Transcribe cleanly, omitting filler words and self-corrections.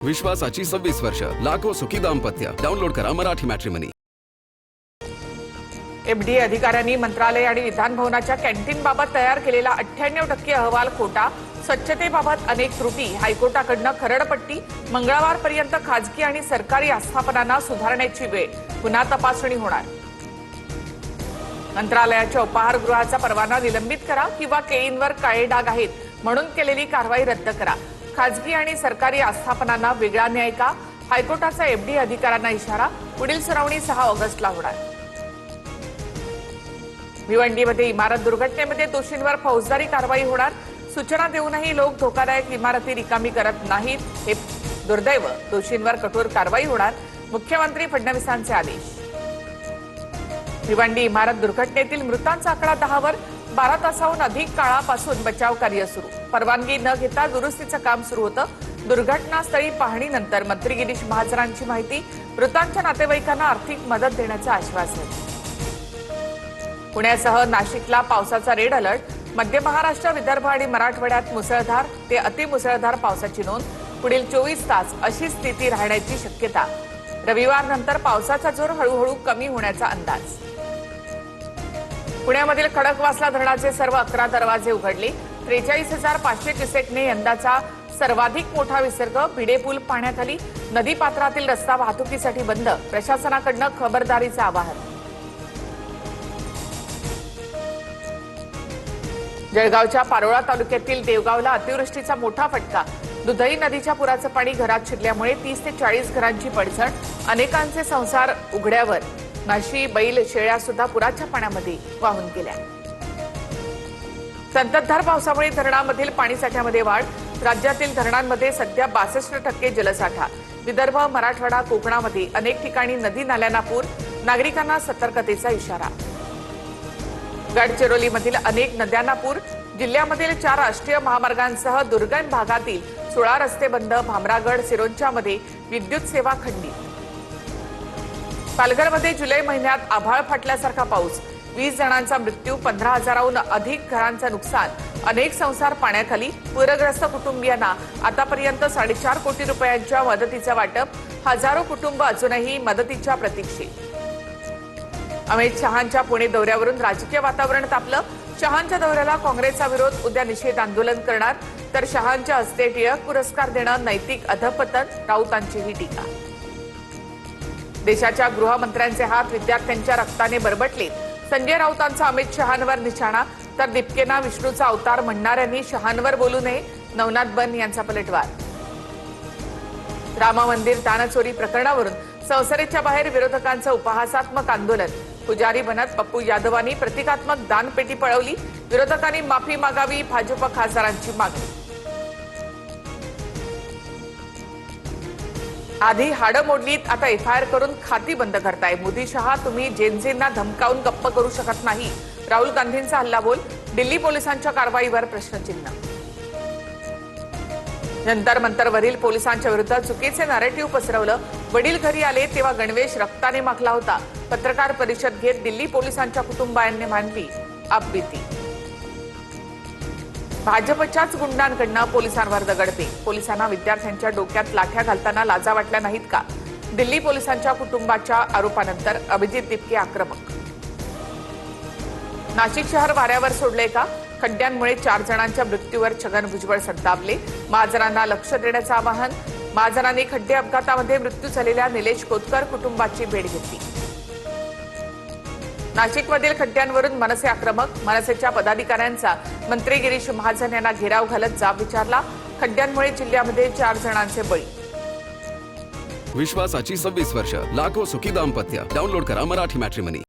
विश्वासाची 26 वर्ष, लाखो सुखी दाम्पत्य. डाउनलोड करा मराठी मॅट्रिमनी. एफडीए अधिकाऱ्यांनी मंत्रालय आणि विधान भवनाच्या कॅन्टीनबाबत तयार केलेला 98% अहवाल खोटा, स्वच्छतेबाबत अनेक त्रुटी, हायकोर्टाकडून खरडपट्टी, मंगळवारपर्यंत खासगी आणि सरकारी आस्थापनांना सुधारण्याची वेळ, पुन्हा तपासणी होणार. मंत्रालयाच्या उपाहारगृहाचा परवाना निलंबित करा किंवा केईंवर काळे डाग आहेत म्हणून केलेली कारवाई रद्द करा. खासगी आणि सरकारी आस्थापनांना वेगळा न्याय का? हायकोर्टाचा एफडीए अधिकाऱ्यांना इशारा. पुढील सुनावणी 6 ऑगस्टला होणार. भिवंडीमध्ये इमारत दुर्घटनेमध्ये दोषींवर फौजदारी कारवाई होणार. सूचना देऊनही लोक धोकादायक इमारती रिकामी करत नाहीत, हे दुर्दैव. दोषींवर कठोर कारवाई होणार. मुख्यमंत्री फडणवीसांचे आदेश. भिवंडी इमारत दुर्घटनेतील मृतांचा आकडा 10 वर. 12 तासाहून अधिक काळापासून बचाव कार्य सुरू. परवानगी न घेता दुरुस्तीचं काम सुरू होतं. दुर्घटनास्थळी पाहणीनंतर मंत्री गिरीश महाजनांची माहिती. मृतांच्या नातेवाईकांना आर्थिक मदत देण्याचं आश्वासन. पुण्यासह नाशिकला पावसाचा रेड अलर्ट. मध्य महाराष्ट्र, विदर्भ आणि मराठवाड्यात मुसळधार ते अतिमुसळधार पावसाची नोंद. पुढील 24 तास अशी स्थिती राहण्याची शक्यता. रविवारनंतर पावसाचा जोर हळूहळू कमी होण्याचा अंदाज. पुण्यामधील खडकवासला धरणाचे सर्व 11 दरवाजे उघडले. 43,500 क्युसेकने यंदाचा सर्वाधिक मोठा विसर्ग. भिडे पूल पाण्याखाली. नदीपात्रातील रस्ता वाहतुकीसाठी बंद. प्रशासनाकडून खबरदारीचं आवाहन. जळगावच्या पारोळा तालुक्यातील देवगावला अतिवृष्टीचा मोठा फटका. दुधई नदीच्या पुराचं पाणी घरात शिरल्यामुळे 30 ते 40 घरांची पडझड. अनेकांचे संसार उघड्यावर. म्हशी, बैल, शेळ्या सुद्धा पुराच्या पाण्यामध्ये वाहून गेल्या. संततधार पावसामुळे धरणामधील पाणीसाठ्यामध्ये वाढ. राज्यातील धरणांमध्ये सध्या 62% जलसाठा. विदर्भ, मराठवाडा, कोकणामध्ये अनेक ठिकाणी नदी नाल्यांना पूर. नागरिकांना सतर्कतेचा इशारा. गडचिरोलीमधील अनेक नद्यांना पूर. जिल्ह्यामधील 4 राष्ट्रीय महामार्गांसह दुर्गम भागातील 16 रस्ते बंद. भामरागड, सिरोंचामध्ये विद्युत सेवा खंडित. पालघरमध्ये जुलै महिन्यात आभाळ फाटल्यासारखा पाऊस. 20 जणांचा मृत्यू. 15,000हून अधिक घरांचं नुकसान. अनेक संसार पाण्याखाली. पूरग्रस्त कुटुंबियांना आतापर्यंत 4.5 कोटी रुपयांच्या मदतीचं वाटप. हजारो कुटुंब अजूनही मदतीच्या प्रतीक्षेत. अमित शहांच्या पुणे दौऱ्यावरून राजकीय वातावरण तापलं. शहांच्या दौऱ्याला काँग्रेसचा विरोध. उद्या निषेध आंदोलन करणार. तर शहांच्या हस्ते टिळक पुरस्कार देणं नैतिक अधपतन. राऊतांची ही टीका. देशाच्या गृहमंत्र्यांचे हात विद्यार्थ्यांच्या रक्ताने बरबटलेत. संजय राऊतांचा अमित शहांवर निशाणा. तर दीपकेना विष्णूचा अवतार म्हणणाऱ्यांनी शहांवर बोलू नये. नवनाथ बन यांचा पलटवार. राम मंदिर दानचोरी प्रकरणावरून संसदेच्या बाहेर विरोधकांचं उपहासात्मक आंदोलन. पुजारी बनत पप्पू यादवांनी प्रतिकात्मक दानपेटी पळवली. विरोधकांनी माफी मागावी. भाजप खासदारांची मागणी. आधी हाडं मोडलीत, आता एफआयआर करून खाती बंद करताय. मोदी शहा, तुम्ही जेनझींना धमकावून गप्प करू शकत नाही. राहुल गांधींचा हल्लाबोल. दिल्ली पोलिसांच्या कारवाईवर प्रश्नचिन्ह. जंतर मंतरवरील पोलिसांच्या विरुद्ध चुकीचे नॅरेटिव्ह पसरवलं. वडील घरी आले तेव्हा गणवेश रक्ताने माखला होता. पत्रकार परिषद घेत दिल्ली पोलिसांच्या कुटुंबायांनी मांडली आपबीती. भाजपच्याच गुंडांकडनं पोलिसांवर दगडफेक. पोलिसांना विद्यार्थ्यांच्या डोक्यात लाठ्या घालताना लाजा वाटल्या नाहीत का? दिल्ली पोलिसांच्या कुटुंबाच्या आरोपानंतर अभिजित दिपके आक्रमक. नाशिक शहर वाऱ्यावर सोडले का? खड्ड्यांमुळे 4 जणांच्या मृत्यूवर छगन भुजबळ संतापले. महाजनांना लक्ष देण्याचं आवाहन. महाजनांनी खड्डे अपघातामध्ये मृत्यू झालेल्या निलेश कोतकर कुटुंबाची भेट घेतली. नाशिकमधील खड्ड्यांवरून मनसे आक्रमक. मनसेच्या पदाधिकाऱ्यांचा मंत्री गिरीश महाजन यांना घेराव घालत जाब विचारला. खड्ड्यांमुळे जिल्ह्यामध्ये 4 जणांचे बळी. विश्वासाची 26 वर्ष, लाखो सुखी दाम्पत्य. डाउनलोड करा मराठी मॅट्रिमनी.